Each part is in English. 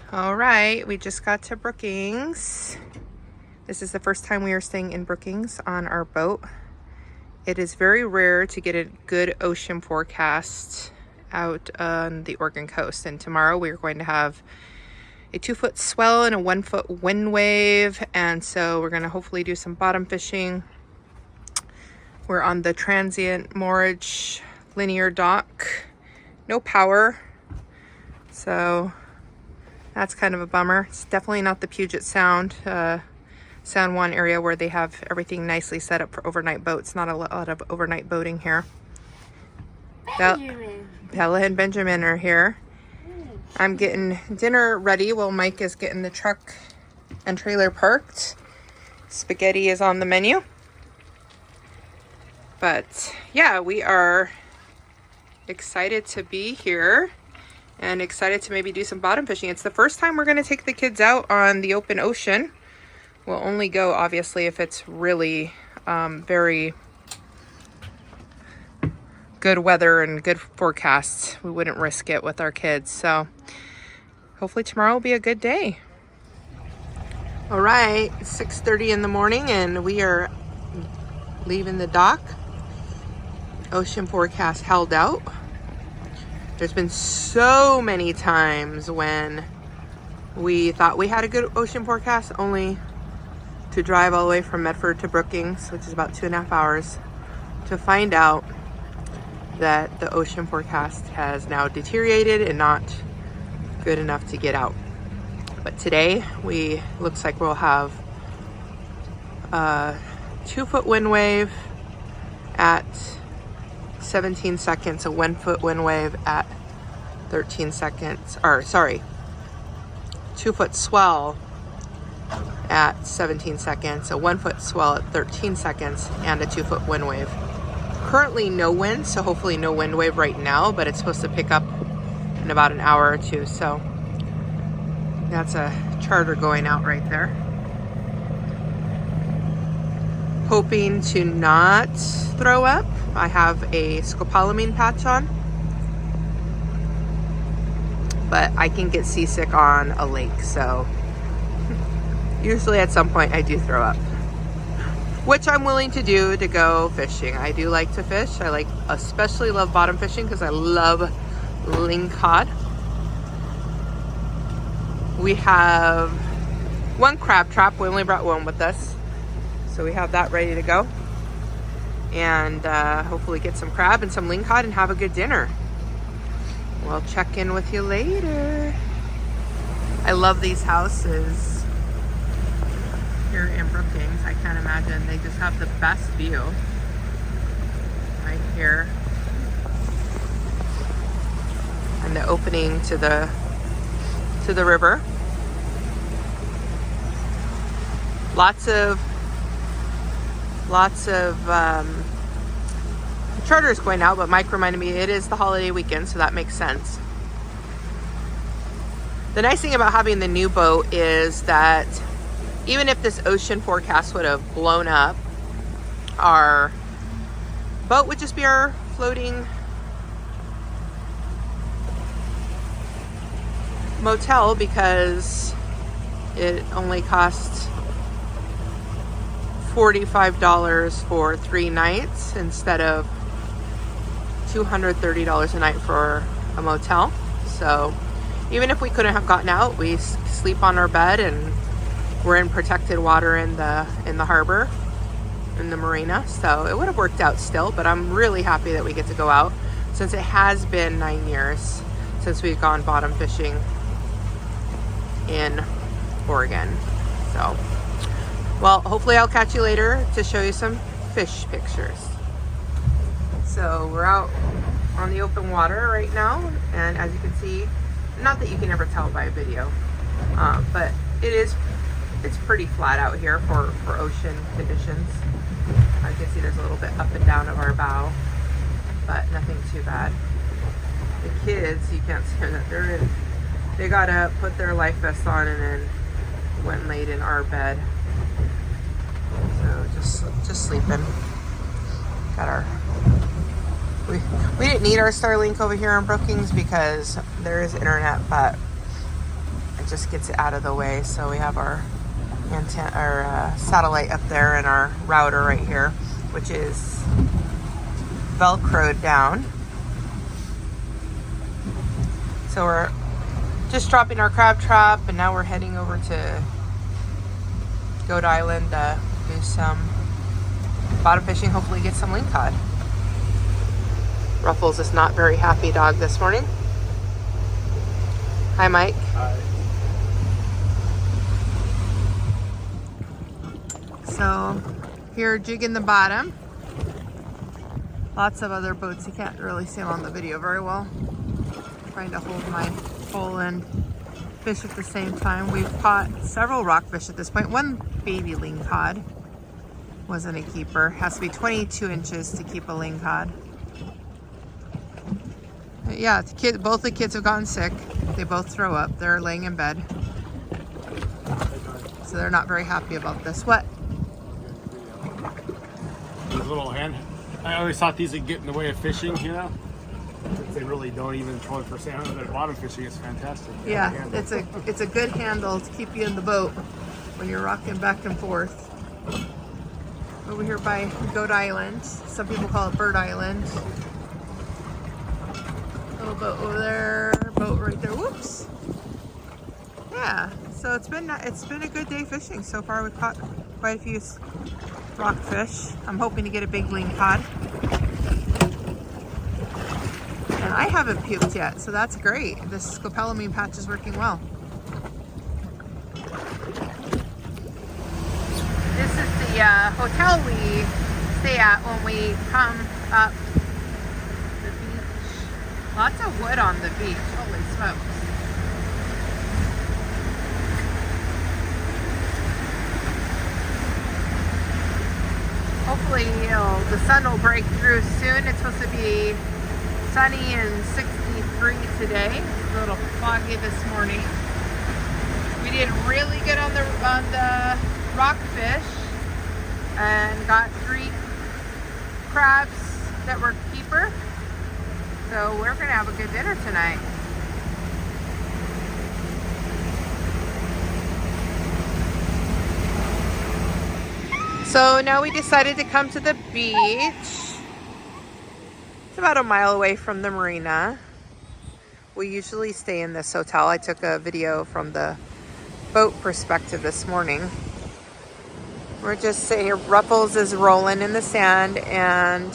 All right, we just got to Brookings. This is the first time we are staying in Brookings on our boat. It is very rare to get a good ocean forecast out on the Oregon coast. And tomorrow we are going to have a 2-foot swell and a 1-foot wind wave. And so we're going to hopefully do some bottom fishing. We're on the transient moorage linear dock. No power. So that's kind of a bummer. It's definitely not the Puget Sound, Sound 1 area where they have everything nicely set up for overnight boats. Not a lot of overnight boating here. Bella and Benjamin are here. I'm getting dinner ready while Mike is getting the truck and trailer parked. Spaghetti is on the menu. But yeah, we are excited to be here and excited to maybe do some bottom fishing. It's the first time we're going to take the kids out on the open ocean. We'll only go, obviously, if it's really very good weather and good forecasts. We wouldn't risk it with our kids. So hopefully tomorrow will be a good day. All right, it's 6:30 in the morning and we are leaving the dock. Ocean forecast held out. There's been so many times when we thought we had a good ocean forecast, only to drive all the way from Medford to Brookings, which is about 2.5 hours, to find out that the ocean forecast has now deteriorated and not good enough to get out. But today, looks like we'll have a 2-foot wind wave at 17 seconds, a 1-foot wind wave at 13 seconds, 2-foot swell at 17 seconds, a 1-foot swell at 13 seconds, and a 2-foot wind wave. Currently no wind, so hopefully no wind wave right now, but it's supposed to pick up in about an hour or two, so that's a charter going out right there. Hoping to not throw up. I have a scopolamine patch on, but I can get seasick on a lake, so usually at some point I do throw up, which I'm willing to do to go fishing. I do like to fish. Especially love bottom fishing because I love lingcod. We have one crab trap. We only brought one with us, so we have that ready to go. And hopefully get some crab and some lingcod and have a good dinner. We'll check in with you later. I love these houses here in Brookings. I can't imagine. They just have the best view right here. And the opening to the river. Lots of charters going out, but Mike reminded me it is the holiday weekend, so that makes sense. The nice thing about having the new boat is that even if this ocean forecast would have blown up, our boat would just be our floating motel, because it only costs $45 for 3 nights instead of $230 a night for a motel. So even if we couldn't have gotten out, we sleep on our bed and we're in protected water in the harbor, in the marina. So it would have worked out still, but I'm really happy that we get to go out, since it has been 9 years since we've gone bottom fishing in Oregon. So, well, hopefully I'll catch you later to show you some fish pictures. So we're out on the open water right now, and as you can see, not that you can ever tell by video, but it's pretty flat out here for ocean conditions. I can see there's a little bit up and down of our bow, but nothing too bad. The kids, you can't see that they gotta put their life vests on and then went and laid in our bed. So just sleeping. Got our we didn't need our Starlink over here in Brookings because there is internet, but I it just gets it out of the way. So we have our antenna, our satellite up there, and our router right here, which is velcroed down. So we're just dropping our crab trap, and now we're heading over to Goat Island to do some bottom fishing, hopefully get some lingcod. Ruffles is not very happy dog this morning. Hi, Mike. Hi. So here, jigging the bottom. Lots of other boats. You can't really see them on the video very well. Trying to hold my pole and fish at the same time. We've caught several rockfish at this point. One baby lingcod wasn't a keeper. Has to be 22 inches to keep a lingcod. Yeah, both the kids have gotten sick. They both throw up. They're laying in bed. So they're not very happy about this. What? These little hand. I always thought these would get in the way of fishing, you know? They really don't. Even 20% of their bottom fishing is fantastic. Yeah, it's a good handle to keep you in the boat when you're rocking back and forth. Over here by Goat Island. Some people call it Bird Island. Little boat over there, boat right there. Whoops. Yeah, so it's been a good day fishing so far. We've caught quite a few rockfish. I'm hoping to get a big lingcod. And I haven't puked yet, so that's great. This scopolamine patch is working well. This is the hotel we stay at when we come up the beach. Lots of wood on the beach. Holy smokes. Hopefully the sun will break through soon. It's supposed to be sunny and 63 today. It's a little foggy this morning. We did really good on the rockfish and got 3 crabs that were keeper. So we're gonna have a good dinner tonight. So now we decided to come to the beach. It's about a mile away from the marina. We usually stay in this hotel. I took a video from the boat perspective this morning. We're just sitting here. Ruffles is rolling in the sand and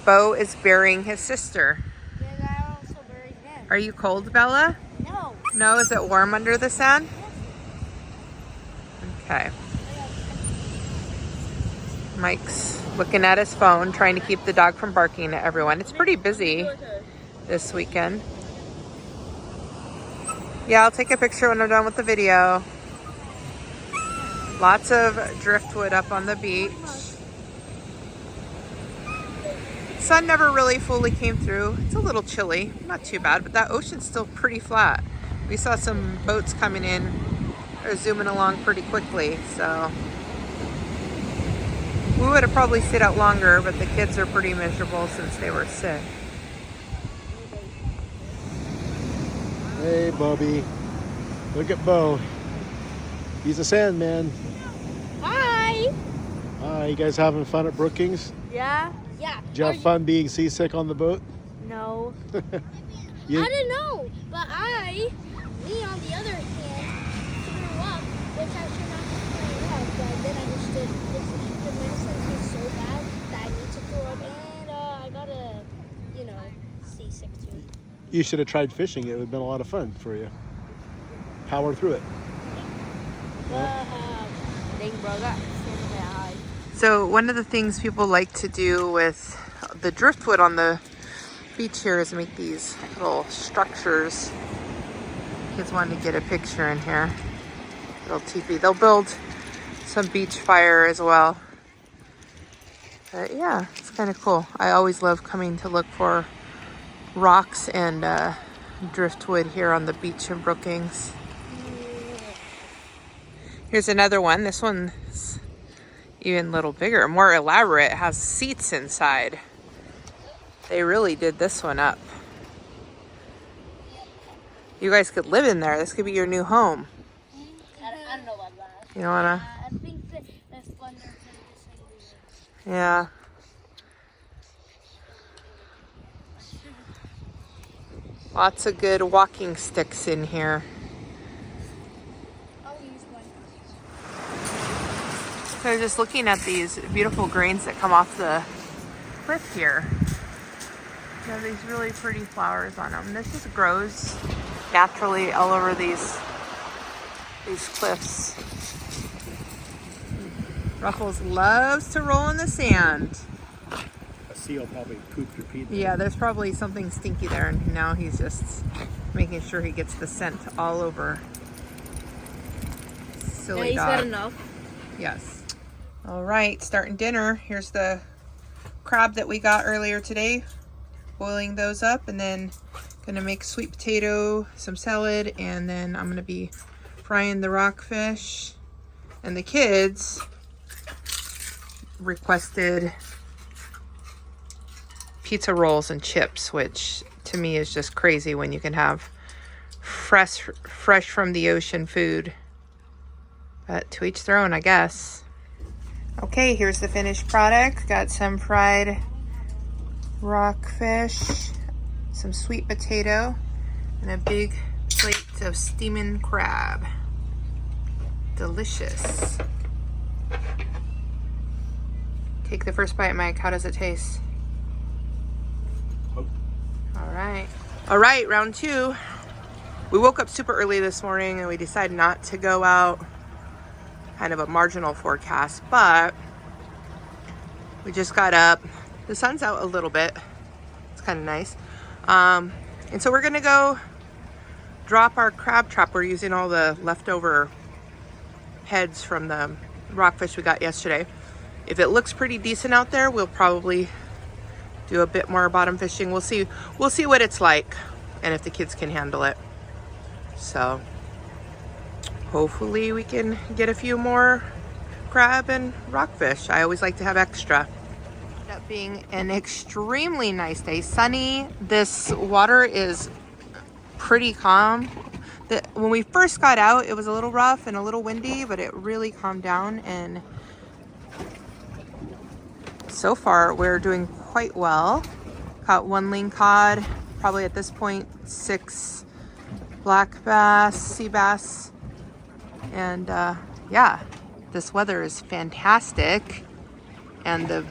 Bo is burying his sister. And I also buried him. Are you cold, Bella? No. No? Is it warm under the sand? Okay. Mike's looking at his phone, trying to keep the dog from barking at everyone. It's pretty busy this weekend. Yeah, I'll take a picture when I'm done with the video. Lots of driftwood up on the beach. Sun never really fully came through. It's a little chilly, not too bad, but that ocean's still pretty flat. We saw some boats coming in or zooming along pretty quickly, so we would have probably stayed out longer, but the kids are pretty miserable since they were sick. Hey, Bubby. Look at Bo. He's a sandman. Hi. Hi, you guys having fun at Brookings? Yeah. Yeah. Did you have fun being seasick on the boat? No. You- I don't know, but me on the other hand, threw up, which I should not have thrown up, but then I just did. The medicine is so bad that I need to throw up, and I got a, seasick too. You should have tried fishing. It would have been a lot of fun for you. Power through it. Dang, bro, got standing there high. So one of the things people like to do with the driftwood on the beach here is make these little structures. Kids want to get a picture in here. Little teepee. They'll build some beach fire as well. But yeah, it's kind of cool. I always love coming to look for rocks and driftwood here on the beach in Brookings. Here's another one. This one's even a little bigger, more elaborate. It has seats inside. They really did this one up. You guys could live in there. This could be your new home. I don't know about that. You don't wanna? I think that that's fun. Yeah. Lots of good walking sticks in here. I'll use one. So I was just looking at these beautiful grains that come off the cliff here. They have these really pretty flowers on them. This just grows naturally all over these cliffs. Ruffles loves to roll in the sand. A seal probably pooped or peed there. Yeah, there's probably something stinky there, and now he's just making sure he gets the scent all over. Silly He's dog. got enough. Yes. All right, starting dinner. Here's the crab that we got earlier today. Boiling those up, and then gonna make sweet potato, some salad, and then I'm gonna be frying the rockfish. And the kids requested pizza rolls and chips, which to me is just crazy when you can have fresh from the ocean food. But to each their own, I guess. Okay, here's the finished product. Got some fried rockfish, some sweet potato, and a big plate of steaming crab. Delicious. Take the first bite, Mike. How does it taste? Oh. All right, round two. We woke up super early this morning and we decided not to go out. Kind of a marginal forecast, but we just got up. The sun's out a little bit. It's kind of nice. And so we're gonna go drop our crab trap. We're using all the leftover heads from the rockfish we got yesterday. If it looks pretty decent out there, we'll probably do a bit more bottom fishing. We'll see what it's like and if the kids can handle it. So hopefully we can get a few more crab and rockfish. I always like to have extra. Ended up being an extremely nice day. Sunny. This water is pretty calm. When we first got out, it was a little rough and a little windy, but it really calmed down, and so far we're doing quite well. Caught 1 lingcod, probably at this point 6 black bass, sea bass, and yeah, this weather is fantastic and the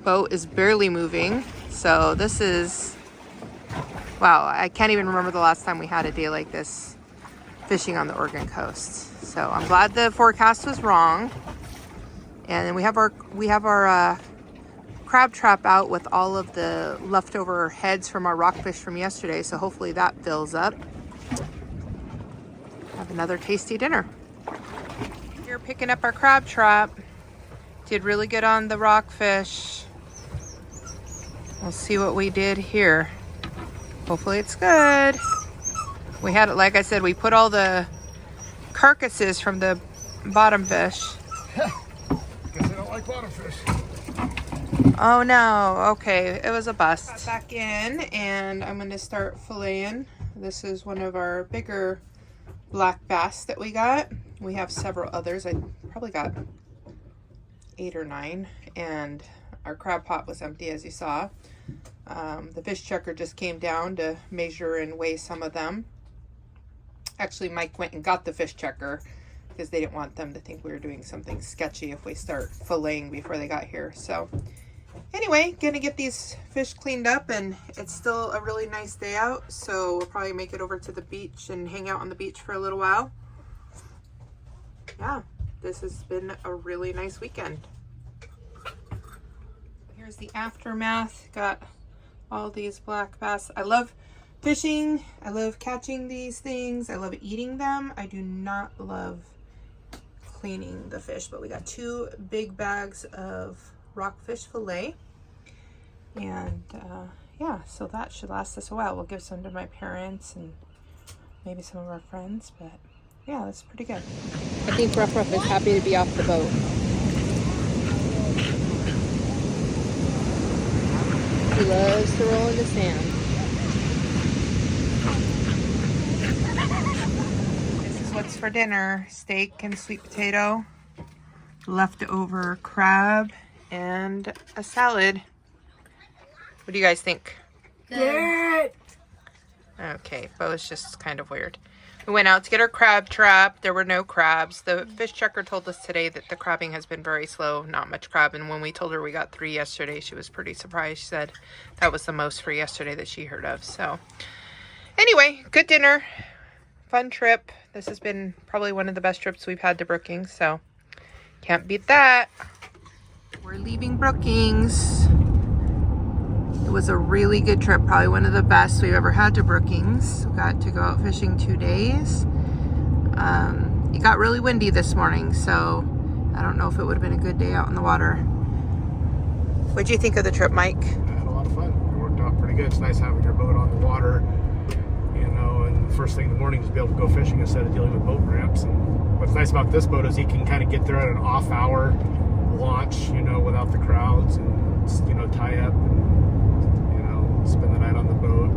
boat is barely moving. So this is, wow, I can't even remember the last time we had a day like this fishing on the Oregon coast. So I'm glad the forecast was wrong. And then we have our crab trap out with all of the leftover heads from our rockfish from yesterday. So hopefully that fills up. Have another tasty dinner. Here picking up our crab trap. Did really good on the rockfish. We'll see what we did here. Hopefully it's good. We had it, like I said, we put all the carcasses from the bottom fish. Guess I don't like bottom fish. Oh no, okay, it was a bust. Got back in and I'm gonna start filleting. This is one of our bigger black bass that we got. We have several others. I probably got 8 or 9, and our crab pot was empty, as you saw. The fish checker just came down to measure and weigh some of them. Actually, Mike went and got the fish checker because they didn't want them to think we were doing something sketchy if we start filleting before they got here. So anyway, gonna get these fish cleaned up, and it's still a really nice day out, so we'll probably make it over to the beach and hang out on the beach for a little while. Yeah, this has been a really nice weekend. Here's the aftermath. Got all these black bass. I love fishing. I love catching these things. I love eating them. I do not love cleaning the fish, but we got 2 big bags of rockfish fillet, and yeah, so that should last us a while. We'll give some to my parents and maybe some of our friends, but yeah, that's pretty good. I think Ruff is happy to be off the boat. He loves to roll in the sand. for dinner. Steak and sweet potato, leftover crab, and a salad. What do you guys think? Good. Okay, Bo's just kind of weird. We went out to get our crab trap. There were no crabs. The fish checker told us today that the crabbing has been very slow, not much crab. And when we told her we got 3 yesterday, she was pretty surprised. She said that was the most for yesterday that she heard of. So anyway, good dinner, fun trip. This has been probably one of the best trips we've had to Brookings, so can't beat that. We're leaving Brookings. It was a really good trip, probably one of the best we've ever had to Brookings. We got to go out fishing 2 days. It got really windy this morning, so I don't know if it would have been a good day out in the water. What'd you think of the trip, Mike? I had a lot of fun. It worked out pretty good. It's nice having your boat on the water, you know, and first thing in the morning is be able to go fishing instead of dealing with boat ramps. And what's nice about this boat is you can kind of get there at an off-hour launch, you know, without the crowds, and, you know, tie up and spend the night on the boat.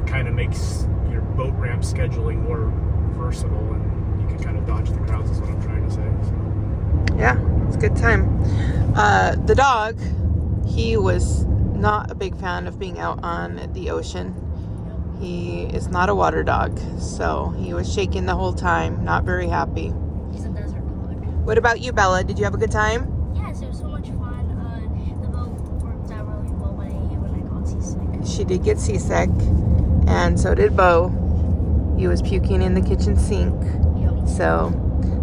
It kind of makes your boat ramp scheduling more versatile, and you can kind of dodge the crowds is what I'm trying to say. So. Yeah, it's a good time. The dog, he was not a big fan of being out on the ocean. He is not a water dog, so he was shaking the whole time, not very happy. He's a desert dog. What about you, Bella? Did you have a good time? Yes, it was so much fun. The boat worked out really well, but I hate when I got seasick. She did get seasick, and so did Bo. He was puking in the kitchen sink. Yep. So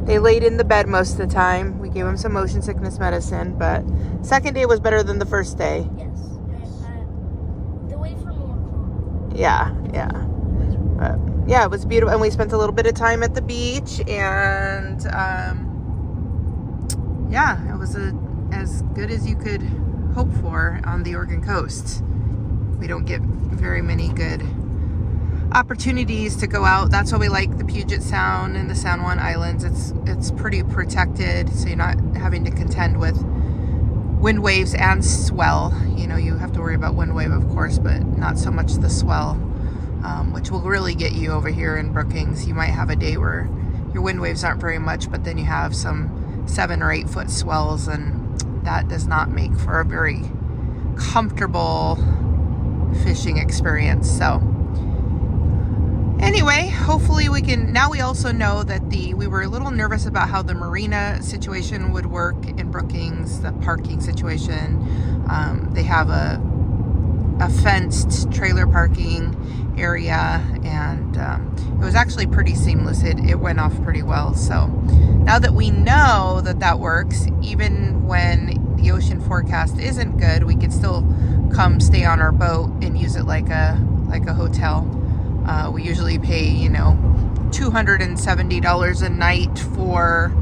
they laid in the bed most of the time. We gave him some motion sickness medicine, but second day was better than the first day. Yes. The way for more calm. Yeah. But yeah, it was beautiful, and we spent a little bit of time at the beach, and yeah, it was as good as you could hope for on the Oregon coast. We don't get very many good opportunities to go out. That's why we like the Puget Sound and the San Juan Islands. It's pretty protected, so you're not having to contend with wind waves and swell. You know, you have to worry about wind wave, of course, but not so much the swell, which will really get you over here in Brookings. You might have a day where your wind waves aren't very much, but then you have some 7 or 8 foot swells, and that does not make for a very comfortable fishing experience. So anyway, hopefully we can, now we also know that we were a little nervous about how the marina situation would work in Brookings, the parking situation. They have a fenced trailer parking area, and it was actually pretty seamless. It went off pretty well. So now that we know that works, even when the ocean forecast isn't good, we can still come stay on our boat and use it like a hotel. We usually pay, $270 a night for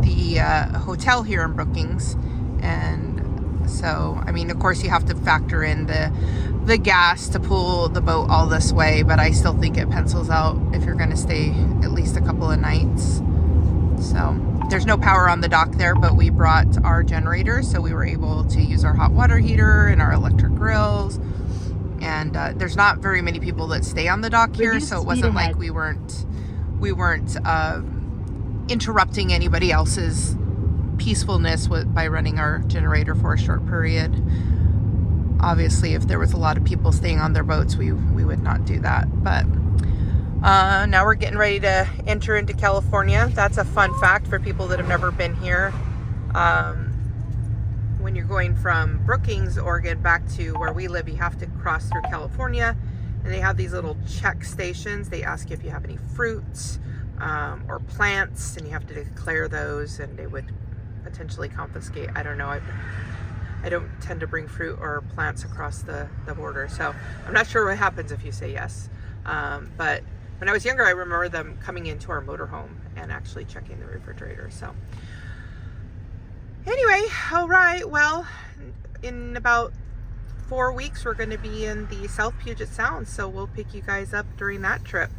the hotel here in Brookings. And so, I mean, of course you have to factor in the gas to pull the boat all this way, but I still think it pencils out if you're going to stay at least a couple of nights. So there's no power on the dock there, but we brought our generator, so we were able to use our hot water heater and our electric grills. And there's not very many people that stay on the dock here, so it wasn't like we weren't interrupting anybody else's peacefulness by running our generator for a short period. Obviously, if there was a lot of people staying on their boats, we would not do that. But now we're getting ready to enter into California. That's a fun fact for people that have never been here. When you're going from Brookings, Oregon, back to where we live, you have to cross through California, and they have these little check stations. They ask you if you have any fruits or plants, and you have to declare those, and they would potentially confiscate. I don't know. I don't tend to bring fruit or plants across the border, so I'm not sure what happens if you say yes. But when I was younger, I remember them coming into our motorhome and actually checking the refrigerator. So anyway, all right, well, in about 4 weeks, we're going to be in the South Puget Sound, so we'll pick you guys up during that trip.